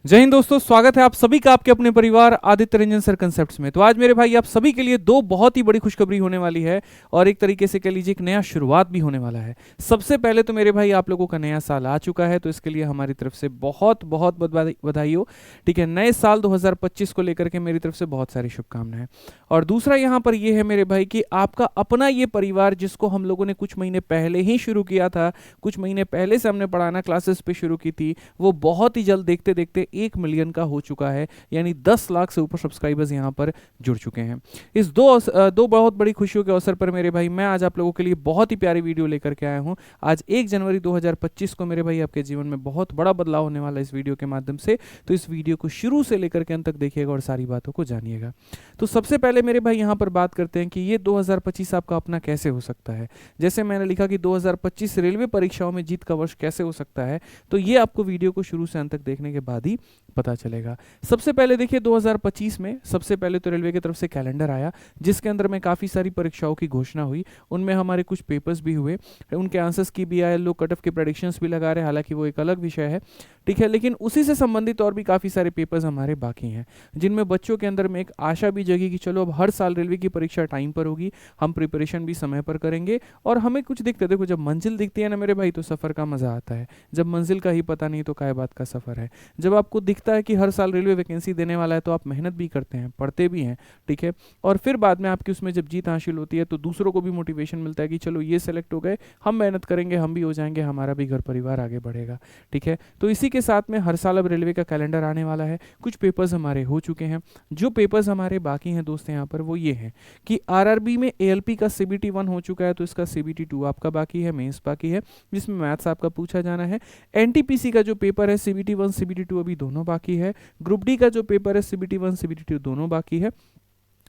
जय हिंद दोस्तों, स्वागत है आप सभी का आपके अपने परिवार आदित्य रंजन सर कंसेप्ट्स में। तो आज मेरे भाई आप सभी के लिए दो बहुत ही बड़ी खुशखबरी होने वाली है और एक तरीके से कह लीजिए एक नया शुरुआत भी होने वाला है। सबसे पहले तो मेरे भाई आप लोगों का नया साल आ चुका है, तो इसके लिए हमारी तरफ से बहुत बहुत बधाई हो। ठीक है, नए साल 2025 को लेकर के मेरी तरफ से बहुत सारी शुभकामनाएं। और दूसरा यहाँ पर यह है मेरे भाई कि आपका अपना ये परिवार जिसको हम लोगों ने कुछ महीने पहले ही शुरू किया था, कुछ महीने पहले से हमने पढ़ाना क्लासेस पे शुरू की थी, वो बहुत ही जल्द देखते देखते 1 मिलियन का हो चुका है। यानी 10 लाख से ऊपर सब्सक्राइबर्स यहाँ पर जुड़ चुके हैं। इस दो बहुत बड़ी खुशियों के अवसर पर मेरे भाई मैं आज आप लोगों के लिए बहुत ही प्यारी वीडियो लेकर के आया हूँ। आज 1 जनवरी 2025 को मेरे भाई आपके जीवन में बहुत बड़ा बदलाव होने वाला है इस वीडियो के माध्यम से। तो इस वीडियो को शुरू से लेकर के अंत तक देखिएगा और सारी बातों को जानिएगा। तो सबसे पहले मेरे भाई यहाँ पर बात करते हैं कि ये 2025 आपका अपना कैसे हो सकता है। जैसे मैंने लिखा कि 2025 रेलवे परीक्षाओं में जीत का वर्ष कैसे हो सकता है, तो ये आपको वीडियो को शुरू से अंत तक देखने के बाद ही पता चलेगा। सबसे पहले देखिए 2025 में सबसे पहले तो रेलवे की तरफ से कैलेंडर आया जिसके अंदर में काफ़ी सारी परीक्षाओं की घोषणा हुई। उनमें हमारे कुछ पेपर्स भी हुए, उनके आंसर्स की भी आए, लोग कट ऑफ के प्रेडिक्शंस भी लगा रहे हैं, हालांकि वो एक अलग विषय है। ठीक है, लेकिन उसी से संबंधित और भी काफ़ी सारे पेपर्स हमारे बाकी हैं जिनमें बच्चों के अंदर में एक आशा भी जगी कि चलो अब हर साल रेलवे की परीक्षा टाइम पर होगी, हम प्रिपरेशन भी समय पर करेंगे और हमें कुछ दिखते, देखो जब मंजिल दिखती है ना मेरे भाई तो सफ़र का मज़ा आता है। जब मंजिल का ही पता नहीं तो काय बात का सफ़र है। जब आपको दिखता है कि हर साल रेलवे वैकेंसी देने वाला है तो आप मेहनत भी करते हैं, पढ़ते भी हैं। ठीक है, और फिर बाद में आपकी उसमें जब जीत हासिल होती है तो दूसरों को भी मोटिवेशन मिलता है कि चलो ये सेलेक्ट हो गए, हम मेहनत करेंगे, हम भी हो जाएंगे, हमारा भी घर परिवार आगे बढ़ेगा। ठीक है, तो इसी के साथ में हर साल अब रेलवे का कैलेंडर आने वाला है। कुछ पेपर्स हमारे हो चुके हैं, जो पेपर्स हमारे बाकी हैं दोस्त यहाँ पर वो ये हैं कि आरआरबी में एएलपी का सीबीटी 1 हो चुका है, तो इसका सीबीटी 2 आपका बाकी है, मेंस बाकी है जिसमें मैथ्स आपका पूछा जाना है। एनटीपीसी का जो पेपर है सीबीटी 1 सीबीटी 2 अभी दोनों बाकी है। ग्रुप डी का जो पेपर है सीबीटी 1 सीबीटी 2 दोनों बाकी है।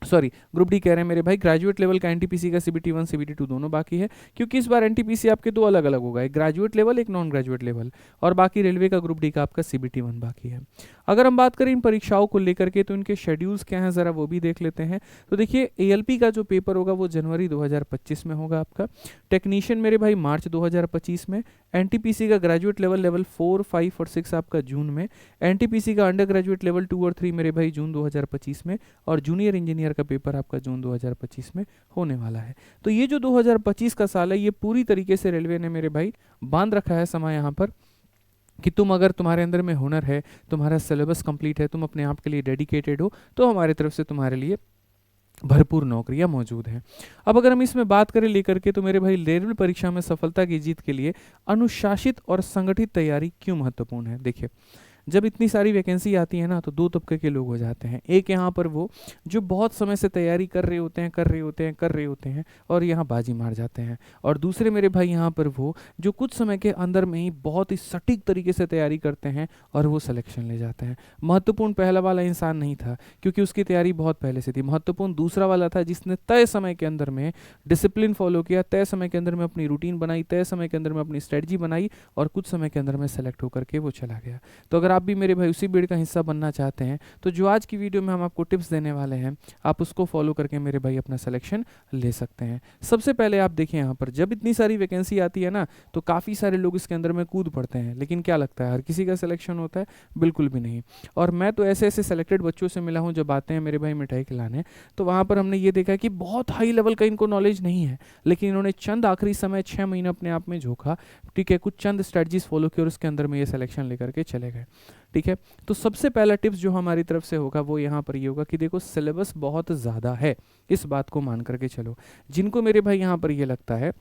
सॉरी, ग्रुप डी कह रहे हैं मेरे भाई, ग्रेजुएट लेवल का एनटीपीसी का सीबीटी 1 सीबीटी 2 दोनों बाकी है, क्योंकि इस बार एनटीपीसी आपके दो अलग अलग होगा, एक ग्रेजुएट लेवल एक नॉन ग्रेजुएट लेवल, और बाकी रेलवे का ग्रुप डी का आपका सीबीटी 1 बाकी है। अगर हम बात करें इन परीक्षाओं को लेकर के तो इनके शेड्यूल्स क्या हैं ज़रा वो भी देख लेते हैं। तो देखिए एएलपी का जो पेपर होगा वो जनवरी 2025 में होगा आपका, टेक्नीशियन मेरे भाई मार्च 2025 में, एनटीपीसी का ग्रेजुएट लेवल लेवल 4, 5 और 6 आपका जून में, एनटीपीसी का अंडर ग्रेजुएट लेवल 2 और 3 मेरे भाई जून 2025 में, और जूनियर इंजीनियर का पेपर आपका जून 2025 में होने वाला है। तो ये जो 2025 का साल है ये पूरी तरीके से रेलवे ने मेरे भाई बांध रखा है समय यहाँ पर कि तुम अगर तुम्हारे अंदर में हुनर है, तुम्हारा सिलेबस कंप्लीट है, तुम अपने आप के लिए डेडिकेटेड हो, तो हमारी तरफ से तुम्हारे लिए भरपूर नौकरियां मौजूद हैं। अब अगर हम इसमें बात करें लेकर के तो मेरे भाई रेलवे परीक्षा में सफलता की जीत के लिए अनुशासित और संगठित तैयारी क्यों महत्वपूर्ण है। देखिए जब इतनी सारी वैकेंसी आती है ना तो दो तबके के लोग हो जाते हैं। एक यहाँ पर वो जो बहुत समय से तैयारी कर रहे होते हैं और यहाँ बाजी मार जाते हैं, और दूसरे मेरे भाई यहाँ पर वो जो कुछ समय के अंदर में ही बहुत ही सटीक तरीके से तैयारी करते हैं और वो सिलेक्शन ले जाते हैं। महत्वपूर्ण पहला वाला इंसान नहीं था क्योंकि उसकी तैयारी बहुत पहले से थी, महत्वपूर्ण दूसरा वाला था जिसने तय समय के अंदर में डिसिप्लिन फॉलो किया, तय समय के अंदर में अपनी रूटीन बनाई, तय समय के अंदर में अपनी स्ट्रेटजी बनाई और कुछ समय के अंदर में सेलेक्ट होकर के वो चला गया। तो अगर आप भी मेरे भाई उसी भीड़ का हिस्सा बनना चाहते हैं तो जो आज की वीडियो में हम आपको टिप्स देने वाले हैं आप उसको फॉलो करके मेरे भाई अपना सिलेक्शन ले सकते हैं। सबसे पहले आप देखिए यहाँ पर जब इतनी सारी वैकेंसी आती है ना तो काफ़ी सारे लोग इसके अंदर में कूद पड़ते हैं, लेकिन क्या लगता है हर किसी का सिलेक्शन होता है? बिल्कुल भी नहीं। और मैं तो ऐसे ऐसे सेलेक्टेड बच्चों से मिला हूँ जब आते हैं मेरे भाई मिठाई खिलाने, तो वहाँ पर हमने ये देखा कि बहुत हाई लेवल का इनको नॉलेज नहीं है, लेकिन इन्होंने चंद आखिरी समय 6 महीने अपने आप में झोंका, ठीक है, कुछ चंद स्ट्रेटजीज फॉलो की और उसके अंदर में ये सिलेक्शन लेकर के चले गए। ठीक है, तो सबसे पहला टिप्स जो हमारी तरफ से होगा वो यहाँ पर ये होगा कि देखो सिलेबस बहुत ज़्यादा है, इस बात को मान करके चलो। जिनको मेरे भाई यहाँ पर ये लगता है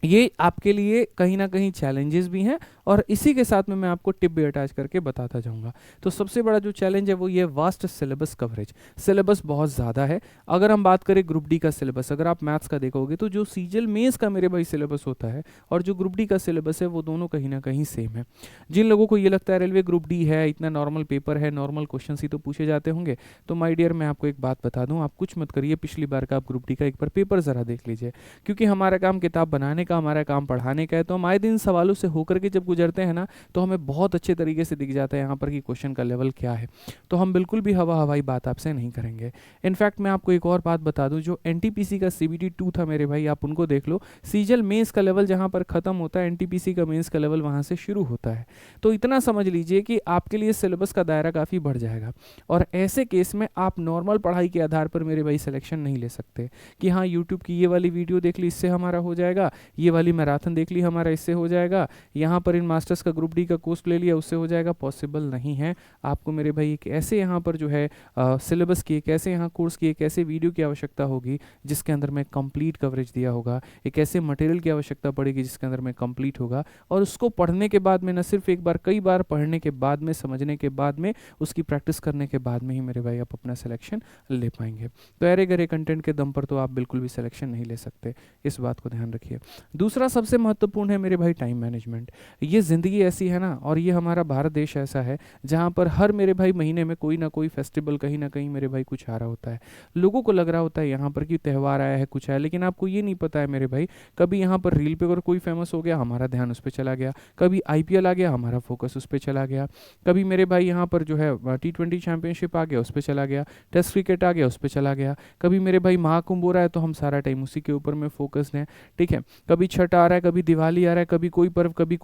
ये आपके लिए कहीं ना कहीं चैलेंजेस भी हैं और इसी के साथ में मैं आपको टिप भी अटैच करके बताता जाऊंगा। तो सबसे बड़ा जो चैलेंज है वो ये वास्ट सिलेबस कवरेज, सिलेबस बहुत ज़्यादा है। अगर हम बात करें ग्रुप डी का सिलेबस, अगर आप मैथ्स का देखोगे तो जो सीजीएल मेंस का मेरे भाई सिलेबस होता है और जो ग्रुप डी का सिलेबस है वो दोनों कहीं ना कहीं सेम है। जिन लोगों को ये लगता है रेलवे ग्रुप डी है, इतना नॉर्मल पेपर है, नॉर्मल क्वेश्चन ही तो पूछे जाते होंगे, तो माय डियर मैं आपको एक बात बता दूं, आप कुछ मत करिए, पिछली बार का आप ग्रुप डी का एक बार पेपर ज़रा देख लीजिए, क्योंकि हमारा काम किताब बनाने का, हमारा काम पढ़ाने का है, तो हम आए दिन सवालों से होकर के जब गुजरते हैं ना, तो हमें बहुत अच्छे तरीके से दिख जाता है यहाँ पर कि क्वेश्चन का लेवल क्या है। तो हम बिल्कुल भी हवा हवाई बात आपसे नहीं करेंगे। इनफैक्ट मैं आपको एक और बात बता दूं, जो एनटीपीसी का सीबीटी 2 था मेरे भाई, आप उनको देख लो। सीजल मेंस का लेवल जहां पर खत्म होता है, एनटीपीसी का मेंस का लेवल वहां से शुरू होता है। तो इतना समझ लीजिए कि आपके लिए सिलेबस का दायरा काफ़ी बढ़ जाएगा। और ऐसे केस में आप नॉर्मल पढ़ाई के आधार पर मेरे भाई सिलेक्शन नहीं ले सकते कि हाँ यूट्यूब की ये वाली वीडियो देख ली इससे हमारा हो जाएगा, ये वाली मैराथन देख ली हमारा इससे हो जाएगा, यहाँ पर इन मास्टर्स का ग्रुप डी का कोर्स ले लिया उससे हो जाएगा। पॉसिबल नहीं है। आपको मेरे भाई एक ऐसे यहाँ पर जो है सिलेबस की, एक ऐसे यहाँ कोर्स की, एक ऐसे वीडियो की आवश्यकता होगी जिसके अंदर में कंप्लीट कवरेज दिया होगा। एक ऐसे मटेरियल की आवश्यकता पड़ेगी जिसके अंदर में कंप्लीट होगा। और उसको पढ़ने के बाद में, न सिर्फ एक बार, कई बार पढ़ने के बाद में, समझने के बाद में, उसकी प्रैक्टिस करने के बाद में ही मेरे भाई आप अपना सिलेक्शन ले पाएंगे। तो अरे गरे कंटेंट के दम पर तो आप बिल्कुल भी सिलेक्शन नहीं ले सकते, इस बात को ध्यान रखिए। दूसरा सबसे महत्वपूर्ण है मेरे भाई टाइम मैनेजमेंट। ये ज़िंदगी ऐसी है ना, और ये हमारा भारत देश ऐसा है जहाँ पर हर मेरे भाई महीने में कोई ना कोई फेस्टिवल कहीं ना कहीं मेरे भाई कुछ आ रहा होता है। लोगों को लग रहा होता है यहाँ पर कि त्यौहार आया है, कुछ है, लेकिन आपको ये नहीं पता है मेरे भाई, कभी यहाँ पर रील पे अगर कोई फेमस हो गया हमारा ध्यान उस पर चला गया, कभी आईपीएल आ गया हमारा फोकस उस पर चला गया, कभी मेरे भाई यहाँ पर जो है T20 चैंपियनशिप आ गया उस पर चला गया, टेस्ट क्रिकेट आ गया उस पर चला गया, कभी मेरे भाई महाकुंभ हो रहा है तो हम सारा टाइम उसी के ऊपर में फोकस्ड हैं। ठीक है, कभी छठ आ रहा है, कभी दिवाली आ रहा है, कभी कोई पर्व, कभी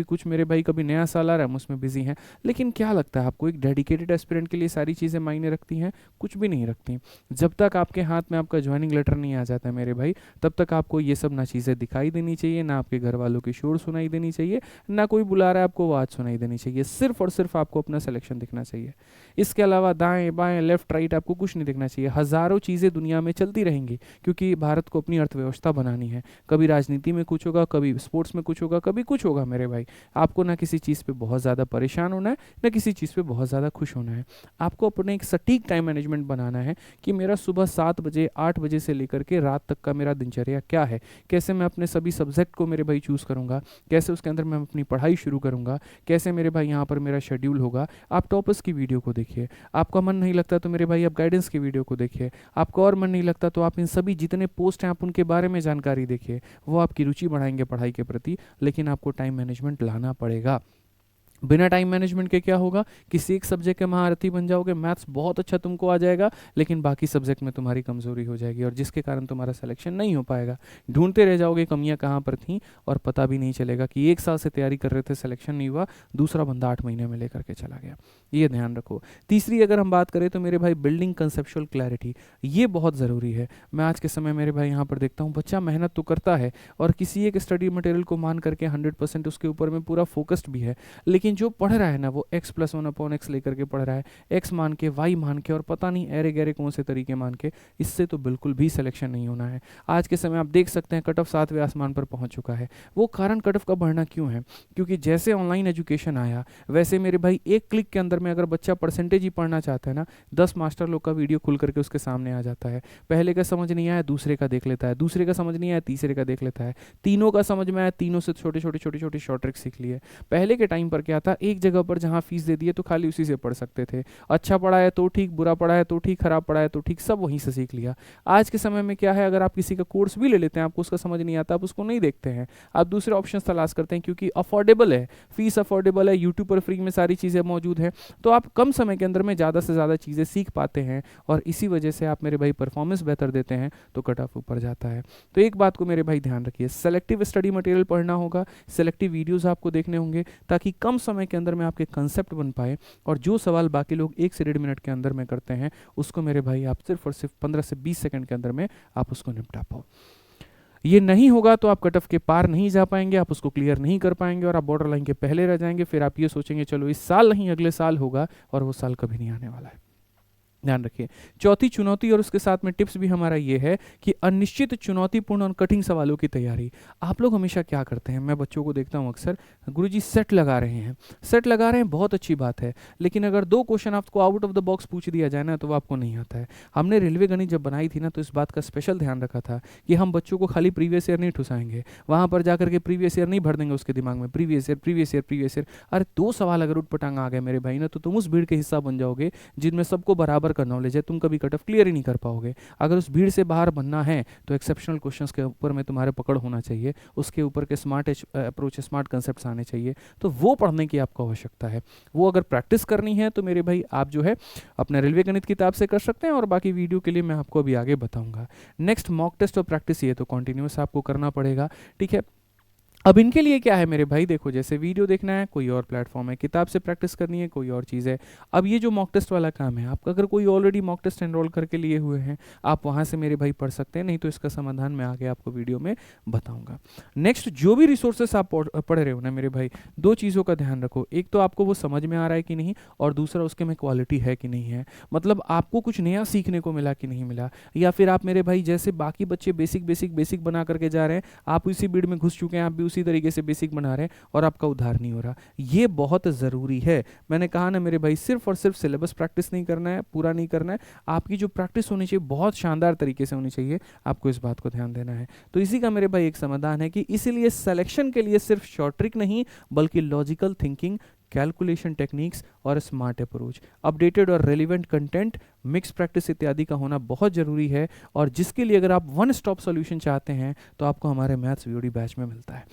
कुछ मेरे भाई, कभी नया साल आ रहा है, हम उसमें बिजी हैं। लेकिन क्या लगता है आपको, एक डेडिकेटेड एस्पिरेंट के लिए सारी चीज़ें मायने रखती हैं? कुछ भी नहीं रखती। जब तक आपके हाथ में आपका ज्वाइनिंग लेटर नहीं आ जाता है मेरे भाई, तब तक आपको ये सब ना चीज़ें दिखाई देनी चाहिए, ना आपके घर वालों की शोर सुनाई देनी चाहिए, ना कोई बुला रहा है आपको आवाज़ सुनाई देनी चाहिए। सिर्फ और सिर्फ आपको अपना सिलेक्शन दिखना चाहिए। इसके अलावा दाएं बाएं लेफ्ट राइट आपको कुछ नहीं दिखना चाहिए। हज़ारों चीज़ें दुनिया में चलती रहेंगी क्योंकि भारत को अपनी अर्थव्यवस्था बनानी है। कभी राजनीति में कुछ होगा, कभी स्पोर्ट्स में कुछ होगा, कभी कुछ होगा मेरे भाई। आपको ना किसी चीज़ पे बहुत ज़्यादा परेशान होना है, ना किसी चीज़ पे बहुत ज़्यादा खुश होना है। आपको अपने एक सटीक टाइम मैनेजमेंट बनाना है कि मेरा सुबह 7 बजे 8 बजे से लेकर के रात तक का मेरा दिनचर्या क्या है, कैसे मैं अपने सभी सब्जेक्ट को मेरे भाई चूज़ करूँगा, कैसे उसके अंदर मैं अपनी पढ़ाई शुरू करूँगा, कैसे मेरे भाई यहाँ पर मेरा शेड्यूल होगा। आप टॉपर्स की वीडियो को देखिए, आपका मन नहीं लगता तो मेरे भाई आप गाइडेंस की वीडियो को देखिए, आपका और मन नहीं लगता तो आप इन सभी जितने पोस्ट हैं आप उनके बारे में जानकारी देखिए। वो आपकी रुचि बढ़ाएंगे पढ़ाई के प्रति, लेकिन आपको टाइम मैनेजमेंट लाना पड़ेगा। बिना टाइम मैनेजमेंट के क्या होगा, किसी एक सब्जेक्ट के महारथी बन जाओगे, मैथ्स बहुत अच्छा तुमको आ जाएगा, लेकिन बाकी सब्जेक्ट में तुम्हारी कमजोरी हो जाएगी और जिसके कारण तुम्हारा सिलेक्शन नहीं हो पाएगा। ढूंढते रह जाओगे कमियां कहाँ पर थीं और पता भी नहीं चलेगा कि 1 साल से तैयारी कर रहे थे, सिलेक्शन नहीं हुआ, दूसरा बंदा 8 महीने में लेकर के चला गया। ये ध्यान रखो। तीसरी अगर हम बात करें तो मेरे भाई बिल्डिंग कंसेप्चुअल क्लैरिटी, ये बहुत ज़रूरी है। मैं आज के समय मेरे भाई यहाँ पर देखता हूँ बच्चा मेहनत तो करता है और किसी एक स्टडी मटेरियल को मान करके 100% उसके ऊपर में पूरा फोकस्ड भी है, लेकिन जो पढ़ रहा है ना वो x+1/x लेकर के पढ़ रहा है, x मान के, y मान के, और पता नहीं ऐरे गैरे कौन से तरीके मान के। इससे तो बिल्कुल भी सिलेक्शन नहीं होना है। आज के समय आप देख सकते हैं कट ऑफ 7वें आसमान पर पहुंच चुका है। वो कारण कट ऑफ का बढ़ना क्यों है? क्योंकि जैसे ऑनलाइन एजुकेशन आया वैसे मेरे भाई एक क्लिक के अंदर में अगर बच्चा परसेंटेज ही पढ़ना चाहता है ना, 10 मास्टर लोग का वीडियो खुल करके उसके सामने आ जाता है। पहले का समझ नहीं आया दूसरे का देख लेता है, दूसरे का समझ नहीं आया तीसरे का देख लेता है, तीनों का समझ में आया, तीनों से छोटे छोटे शॉर्ट ट्रिक सीख लिए। पहले के टाइम पर क्या था, एक जगह पर जहां फीस दे दिए तो खाली उसी से पढ़ सकते थे। अच्छा पढ़ा है तो ठीक, बुरा पढ़ा है तो ठीक, खराब पढ़ा है तो ठीक, सब वहीं से सीख लिया। आज के समय में क्या है, अगर आप किसी का कोर्स भी ले लेते हैं, आपको उसका समझ नहीं आता, आप उसको नहीं देखते हैं, आप दूसरे ऑप्शन तलाश करते हैं क्योंकि अफोर्डेबल है, फीस अफोर्डेबल है, यूट्यूब पर फ्री में सारी चीज़ें मौजूद हैं, तो आप कम समय के अंदर में ज़्यादा से ज़्यादा चीज़ें सीख पाते हैं और इसी वजह से आप मेरे भाई परफॉर्मेंस बेहतर देते हैं तो कट ऑफ ऊपर जाता है। तो एक बात को मेरे भाई ध्यान रखिए, सेलेक्टिव स्टडी मटेरियल पढ़ना होगा, सेलेक्टिव वीडियोज़ आपको देखने होंगे ताकि कम समय के अंदर में आपके कंसेप्ट बन पाए और जो सवाल बाकी लोग 1 से 1.5 मिनट के अंदर में करते हैं उसको मेरे भाई आप सिर्फ और सिर्फ 15 से 20 सेकंड के अंदर में आप उसको निपटा पाओ। ये नहीं होगा तो आप कट ऑफ के पार नहीं जा पाएंगे, आप उसको क्लियर नहीं कर पाएंगे और आप बॉर्डर लाइन के पहले रह जाएंगे। फिर आप ये सोचेंगे चलो इस साल नहीं अगले साल होगा, और वो साल कभी नहीं आने वाला है। ध्यान रखिए। चौथी चुनौती और उसके साथ में टिप्स भी हमारा ये है कि अनिश्चित, चुनौतीपूर्ण और कठिन सवालों की तैयारी। आप लोग हमेशा क्या करते हैं, मैं बच्चों को देखता हूँ अक्सर, गुरुजी सेट लगा रहे हैं, सेट लगा रहे हैं, बहुत अच्छी बात है, लेकिन अगर 2 क्वेश्चन आपको आउट ऑफ द बॉक्स पूछ दिया जाए ना तो वो आपको नहीं आता है। हमने रेलवे गणित जब बनाई थी ना तो इस बात का स्पेशल ध्यान रखा था कि हम बच्चों को खाली प्रीवियस ईयर नहीं ठुसाएंगे, वहाँ पर जाकर के प्रीवियस ईयर नहीं भर देंगे उसके दिमाग में, previous year previous year previous year. अरे 2 सवाल अगर उठपटांग आ गए मेरे भाई ना तो तुम उस भीड़ के हिस्सा बन जाओगे जिनमें सबको बराबर का नॉलेज है, तुम कभी कट ऑफ क्लियर ही नहीं कर पाओगे। अगर उस भीड़ से बाहर बनना है तो एक्सेप्शनल क्वेश्चंस के ऊपर में तुम्हारे पकड़ होना चाहिए, उसके ऊपर के स्मार्ट अप्रोच, स्मार्ट कंसेप्ट आने चाहिए, तो वो पढ़ने की आपको आवश्यकता है। वो अगर प्रैक्टिस करनी है तो मेरे भाई आप जो है अपने रेलवे गणित किताब से कर सकते हैं, और बाकी वीडियो के लिए मैं आपको अभी आगे बताऊंगा। नेक्स्ट मॉक टेस्ट और प्रैक्टिस, ये तो कॉन्टिन्यूस आपको करना पड़ेगा, ठीक है। अब इनके लिए क्या है मेरे भाई, देखो जैसे वीडियो देखना है कोई और प्लेटफॉर्म है, किताब से प्रैक्टिस करनी है कोई और चीज़ है। अब ये जो मॉक टेस्ट वाला काम है, आपका अगर कोई ऑलरेडी मॉक टेस्ट एनरोल करके लिए हुए हैं, आप वहाँ से मेरे भाई पढ़ सकते हैं, नहीं तो इसका समाधान मैं आगे आपको वीडियो में बताऊंगा। नेक्स्ट, जो भी रिसोर्सेस आप पढ़ रहे हो ना मेरे भाई, दो चीज़ों का ध्यान रखो, एक तो आपको वो समझ में आ रहा है कि नहीं, और दूसरा उसके में क्वालिटी है कि नहीं है, मतलब आपको कुछ नया सीखने को मिला कि नहीं मिला, या फिर आप मेरे भाई जैसे बाकी बच्चे बेसिक बेसिक बेसिक बना करके जा रहे हैं, आप उसी भीड़ में घुस चुके हैं, आप भी उसी तरीके से बेसिक बना रहे हैं और आपका उद्धार नहीं हो रहा। ये बहुत ज़रूरी है। मैंने कहा ना मेरे भाई, सिर्फ और सिर्फ सिलेबस प्रैक्टिस नहीं करना है, पूरा नहीं करना है, आपकी जो प्रैक्टिस होनी चाहिए बहुत शानदार तरीके से होनी चाहिए, आपको इस बात को ध्यान देना है। तो इसी का मेरे भाई एक समाधान है कि इसीलिए सिलेक्शन के लिए सिर्फ शॉर्ट ट्रिक नहीं, बल्कि लॉजिकल थिंकिंग, कैलकुलेशन टेक्निक्स और स्मार्ट अप्रोच, अपडेटेड और रेलिवेंट कंटेंट, मिक्स प्रैक्टिस इत्यादि का होना बहुत ज़रूरी है। और जिसके लिए अगर आप वन स्टॉप सॉल्यूशन चाहते हैं तो आपको हमारे मैथ्स वीओडी बैच में मिलता है।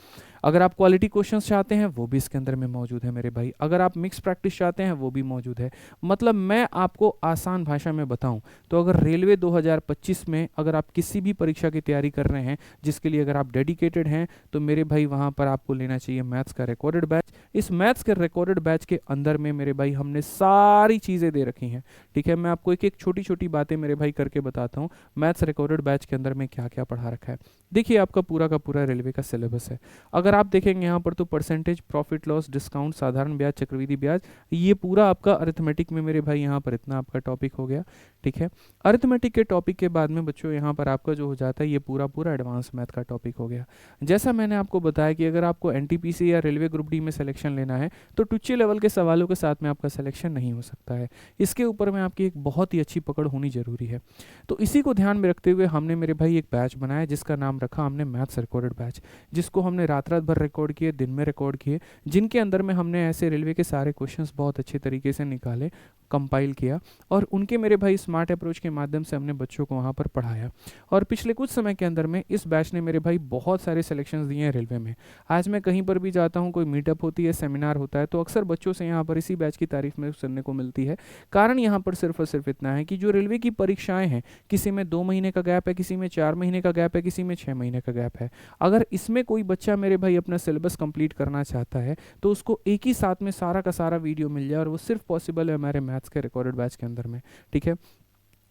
अगर आप क्वालिटी क्वेश्चंस चाहते हैं वो भी इसके अंदर में मौजूद है मेरे भाई। अगर आप मिक्स प्रैक्टिस चाहते हैं वो भी मौजूद है। मतलब मैं आपको आसान भाषा में बताऊं तो अगर रेलवे 2025 में अगर आप किसी भी परीक्षा की तैयारी कर रहे हैं, जिसके लिए अगर आप डेडिकेटेड हैं, तो मेरे भाई वहाँ पर आपको लेना चाहिए मैथ्स का रिकॉर्डेड बैच। इस मैथ्स के रिकॉर्डेड बैच के अंदर में मेरे भाई हमने सारी चीज़ें दे रखी हैं, ठीक है। मैं आपको एक एक छोटी छोटी बातें मेरे भाई करके बताता हूँ, मैथ्स रिकॉर्डेड बैच के अंदर में क्या क्या पढ़ा रखा है। देखिए आपका पूरा का पूरा रेलवे का सिलेबस है। अगर आप देखेंगे यहाँ पर तो परसेंटेज, प्रॉफिट लॉस, डिस्काउंट, साधारण ब्याज, चक्रवृद्धि ब्याज, ये पूरा आपका अरिथमेटिक में मेरे भाई यहाँ पर इतना आपका टॉपिक हो गया, ठीक है। अरिथमेटिक के टॉपिक के बाद में बच्चों यहाँ पर आपका जो हो जाता है ये पूरा पूरा एडवांस मैथ का टॉपिक हो गया। जैसा मैंने आपको बताया कि अगर आपको एनटीपीसी या रेलवे ग्रुप डी में सिलेक्शन लेना है तो टुच्चे लेवल के सवालों के साथ में आपका सिलेक्शन नहीं हो सकता है। इसके ऊपर में आपकी एक बहुत ही अच्छी पकड़ होनी जरूरी है। तो इसी को ध्यान में रखते हुए हमने मेरे भाई एक बैच बनाया जिसका नाम रखा हमने मैथ्स रिकॉर्डेड बैच, जिसको हमने रात रात भर रिकॉर्ड किए, दिन में रिकॉर्ड किए, जिनके अंदर में हमने ऐसे रेलवे के सारे क्वेश्चंस बहुत अच्छे तरीके से निकाले, कंपाइल किया, और उनके मेरे भाई स्मार्ट अप्रोच के माध्यम से हमने बच्चों को वहाँ पर पढ़ाया। और पिछले कुछ समय के अंदर में इस बैच ने मेरे भाई बहुत सारे सिलेक्शंस दिए हैं रेलवे में। आज मैं कहीं पर भी जाता हूँ, कोई मीटअप होती है, सेमिनार होता है, तो अक्सर बच्चों से यहाँ पर इसी बैच की तारीफ में सुनने को मिलती है। कारण यहाँ पर सिर्फ और सिर्फ इतना है कि जो रेलवे की परीक्षाएं हैं, किसी में 2 महीने का गैप है, किसी में 4 महीने का गैप है, किसी में 6 महीने का गैप है। अगर इसमें कोई बच्चा मेरे भाई अपना सिलेबस कंप्लीट करना चाहता है तो उसको एक ही साथ में सारा का सारा वीडियो मिल जाए, और वो सिर्फ पॉसिबल है हमारे मैथ्स के रिकॉर्डेड बैच के अंदर में, ठीक है।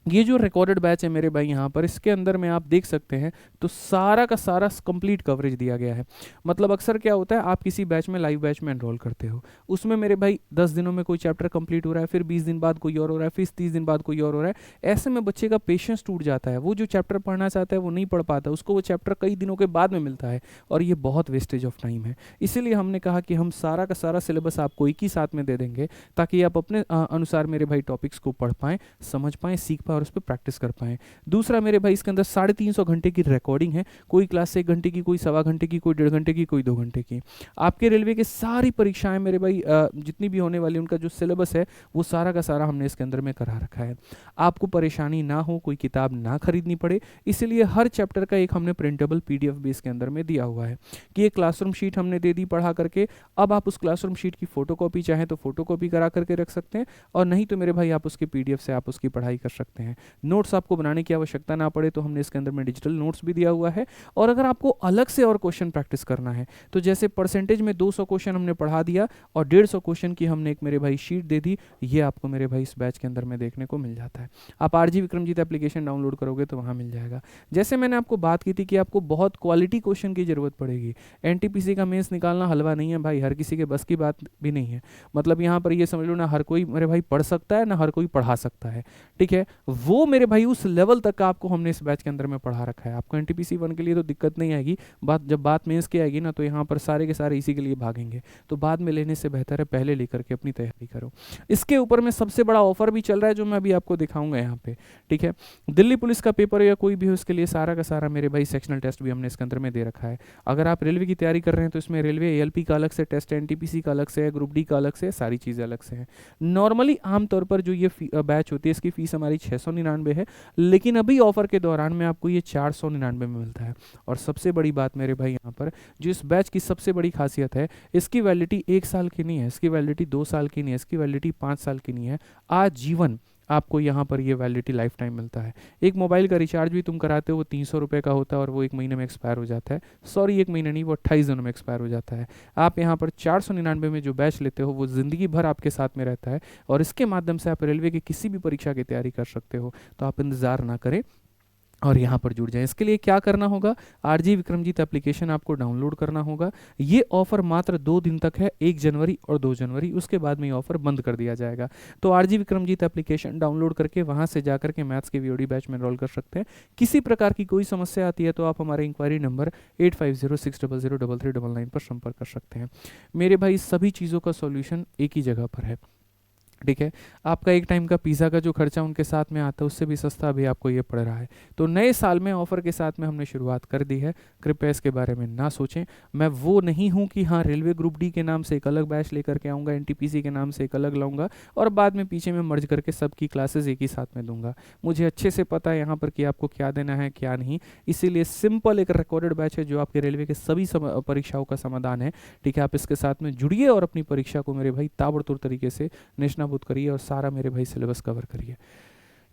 ये जो रिकॉर्डेड बैच है मेरे भाई यहाँ पर, इसके अंदर में आप देख सकते हैं तो सारा का सारा कंप्लीट कवरेज दिया गया है। मतलब अक्सर क्या होता है, आप किसी बैच में, लाइव बैच में एनरोल करते हो, उसमें मेरे भाई 10 दिनों में कोई चैप्टर कंप्लीट हो रहा है, फिर 20 दिन बाद कोई और हो रहा है, फिर 30 दिन बाद कोई और हो रहा है। ऐसे में बच्चे का पेशेंस टूट जाता है, वो जो चैप्टर पढ़ना चाहता है वो नहीं पढ़ पाता, उसको वो चैप्टर कई दिनों के बाद में मिलता है, और ये बहुत वेस्टेज ऑफ टाइम है। इसीलिए हमने कहा कि हम सारा का सारा सिलेबस आपको एक ही साथ में दे देंगे, ताकि आप अपने अनुसार मेरे भाई टॉपिक्स को पढ़ पाएँ, समझ पाएँ, सीख पाएँ और उस पर प्रैक्टिस कर पाएँ। दूसरा मेरे भाई इसके अंदर 350 घंटे की रिकॉर्डिंग है, कोई क्लास से 1 घंटे की, कोई 1.25 घंटे की, कोई 1.5 घंटे की, कोई 2 घंटे की। आपके रेलवे के सारी परीक्षाएं मेरे भाई जितनी भी होने वाली, उनका जो सिलेबस है वो सारा का सारा हमने इसके अंदर में करा रखा है। आपको परेशानी ना हो, कोई किताब ना खरीदनी पड़े, इसलिए हर चैप्टर का एक हमने प्रिंटेबल PDF भी इसके अंदर में दिया हुआ है कि एक क्लासरूम शीट हमने दे दी पढ़ा करके। अब आप उस क्लासरूम शीट की फोटोकॉपी चाहें तो फोटोकॉपी करा करके रख सकते हैं, और नहीं तो मेरे भाई आप उसके PDF से आप उसकी पढ़ाई कर सकते हैं। नोट्स आपको बनाने की आवश्यकता ना पड़े तो हमने इसके अंदर में डिजिटल नोट्स भी दिया हुआ है। और अगर आपको अलग से और क्वेश्चन प्रैक्टिस करना है तो जैसे परसेंटेज में 200 क्वेश्चन हमने पढ़ा दिया और 150 क्वेश्चन की हमने एक मेरे भाई शीट दे दी, ये आपको मेरे भाई इस बैच के अंदर में देखने को मिल जाता है। आप RG विक्रमजीत एप्लीकेशन डाउनलोड करोगे तो वहाँ मिल जाएगा। जैसे मैंने आपको बात की थी कि आपको बहुत क्वालिटी क्वेश्चन की जरूरत पड़ेगी। NTPC का मेंस निकालना हलवा नहीं है भाई, हर किसी के बस की बात भी नहीं है। मतलब यहाँ पर ये समझ लो ना, हर कोई मेरे भाई पढ़ सकता है, ना हर कोई पढ़ा सकता है, ठीक है। वो मेरे भाई उस लेवल तक का आपको हमने इस बैच के अंदर में पढ़ा रखा है। आपको एनटीपीसी 1 के लिए तो दिक्कत नहीं आएगी, जब बात मेंस की आएगी ना तो यहाँ पर सारे के सारे इसी के लिए भागेंगे, तो बाद में लेने से बेहतर है पहले लेकर के अपनी तैयारी करो। इसके ऊपर में सबसे बड़ा ऑफर भी चल रहा है जो मैं अभी आपको दिखाऊंगा यहाँ पे, ठीक है। दिल्ली पुलिस का पेपर या कोई भी हो, उसके लिए सारा का सारा मेरे भाई सेक्शनल टेस्ट भी हमने इसके अंदर में दे रखा है। अगर आप रेलवे की तैयारी कर रहे हैं तो इसमें रेलवे एएलपी का अलग से टेस्ट है, एनटीपीसी का अलग से है, ग्रुप डी का अलग से है, सारी चीज़ें अलग से हैं। नॉर्मली आमतौर पर जो ये बैच होती है इसकी फीस हमारी 699 है, लेकिन अभी ऑफर के दौरान में आपको ये 499 में मिलता है। और सबसे बड़ी बात मेरे भाई यहाँ पर जो इस बैच की सबसे बड़ी खासियत है, इसकी वैलिडिटी 1 साल की नहीं है, इसकी वैलिडिटी 2 साल की नहीं है, इसकी वैलिडिटी 5 साल की नहीं है, आजीवन आपको यहाँ पर ये वैलिडिटी लाइफ टाइम मिलता है। एक मोबाइल का रिचार्ज भी तुम कराते हो वो 300 रुपये का होता है और वो 1 महीने में एक्सपायर हो जाता है, सॉरी 1 महीने नहीं, वो 28 दिनों में एक्सपायर हो जाता है। आप यहाँ पर 499 में जो बैच लेते हो वो ज़िंदगी भर आपके साथ में रहता है और इसके माध्यम से आप रेलवे की किसी भी परीक्षा की तैयारी कर सकते हो। तो आप इंतज़ार ना करें और यहाँ पर जुड़ जाएं। इसके लिए क्या करना होगा, आरजी विक्रमजीत एप्लीकेशन आपको डाउनलोड करना होगा। ये ऑफर मात्र 2 दिन तक है, 1 जनवरी और 2 जनवरी, उसके बाद में ये ऑफर बंद कर दिया जाएगा। तो आरजी विक्रमजीत एप्लीकेशन डाउनलोड करके वहाँ से जाकर के मैथ्स के वीओडी बैच में एनरोल कर सकते हैं। किसी प्रकार की कोई समस्या आती है तो आप हमारे इंक्वायरी नंबर 8506003399 पर संपर्क कर सकते हैं। मेरे भाई सभी चीज़ों का सॉल्यूशन एक ही जगह पर है, ठीक है। आपका एक टाइम का पिज़्ज़ा का जो खर्चा उनके साथ में आता है उससे भी सस्ता अभी आपको ये पड़ रहा है। तो नए साल में ऑफ़र के साथ में हमने शुरुआत कर दी है, कृपया इसके बारे में ना सोचें। मैं वो नहीं हूँ कि हाँ रेलवे ग्रुप डी के नाम से एक अलग बैच लेकर के आऊँगा, एनटीपीसी के नाम से एक अलग लाऊंगा और बाद में पीछे में मर्ज करके सबकी क्लासेस एक ही साथ में दूंगा। मुझे अच्छे से पता है यहाँ पर कि आपको क्या देना है क्या नहीं, इसीलिए सिंपल एक रिकॉर्डेड बैच है जो आपके रेलवे के सभी परीक्षाओं का समाधान है, ठीक है। आप इसके साथ में जुड़िए और अपनी परीक्षा को मेरे भाई ताबड़तोड़ तरीके से नेशनाबूद करिए और सारा मेरे भाई सिलेबस कवर करिए,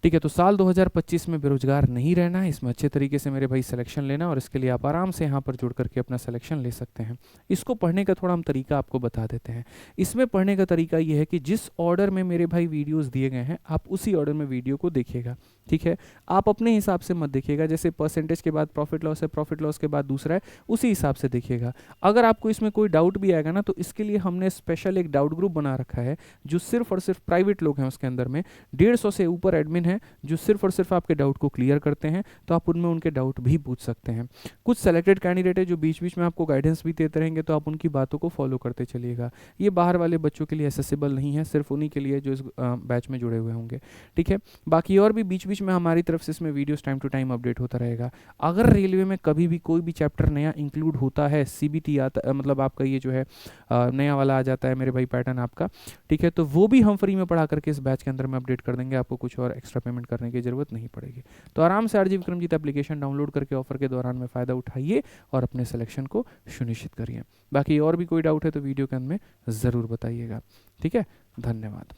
ठीक है। तो साल 2025 में बेरोजगार नहीं रहना है, इसमें अच्छे तरीके से मेरे भाई सिलेक्शन लेना और इसके लिए आप आराम से यहाँ पर जुड़ करके अपना सिलेक्शन ले सकते हैं। इसको पढ़ने का थोड़ा हम तरीका आपको बता देते हैं। इसमें पढ़ने का तरीका ये है कि जिस ऑर्डर में मेरे भाई वीडियोस दिए गए हैं आप उसी ऑर्डर में वीडियो को देखिएगा, ठीक है। आप अपने हिसाब से मत देखिएगा, जैसे परसेंटेज के बाद प्रॉफिट लॉस है, प्रॉफिट लॉस के बाद दूसरा है, उसी हिसाब से देखिएगा। अगर आपको इसमें कोई डाउट भी आएगा ना तो इसके लिए हमने स्पेशल एक डाउट ग्रुप बना रखा है जो सिर्फ और सिर्फ प्राइवेट लोग हैं, उसके अंदर में 150 से ऊपर एडमिन है जो सिर्फ और सिर्फ आपके डाउट को क्लियर करते हैं, तो आप उनमें उनके डाउट भी पूछ सकते हैं। कुछ सेलेक्टेड कैंडिडेट है जो बीच बीच में आपको गाइडेंस भी देते रहेंगे, तो आप उनकी बातों को फॉलो करते चलिएगा। ये बाहर वाले बच्चों के लिए एक्सेसिबल नहीं है, सिर्फ उन्हीं के लिए जो इस बैच में जुड़े हुए होंगे, ठीक है। बाकी और भी बीच बीच में हमारी तरफ से इसमें videos time to time update होता रहेगा। अगर रेलवे में कभी भी कोई भी चैप्टर नया इंक्लूड होता है, सीबीटी आता मतलब आपका ये जो है नया वाला आ जाता है मेरे भाई पैटर्न आपका, ठीक है, तो वो भी हम फ्री में पढ़ा करके इस बैच के अंदर में अपडेट कर देंगे, आपको कुछ और एक्स्ट्रा पेमेंट करने की जरूरत नहीं पड़ेगी। तो आराम से आरजी विक्रमजीत एप्लीकेशन डाउनलोड करके ऑफर के दौरान में फ़ायदा उठाइए और अपने सिलेक्शन को सुनिश्चित करिए। बाकी और भी कोई डाउट है तो वीडियो के अंत में ज़रूर बताइएगा, ठीक है। धन्यवाद।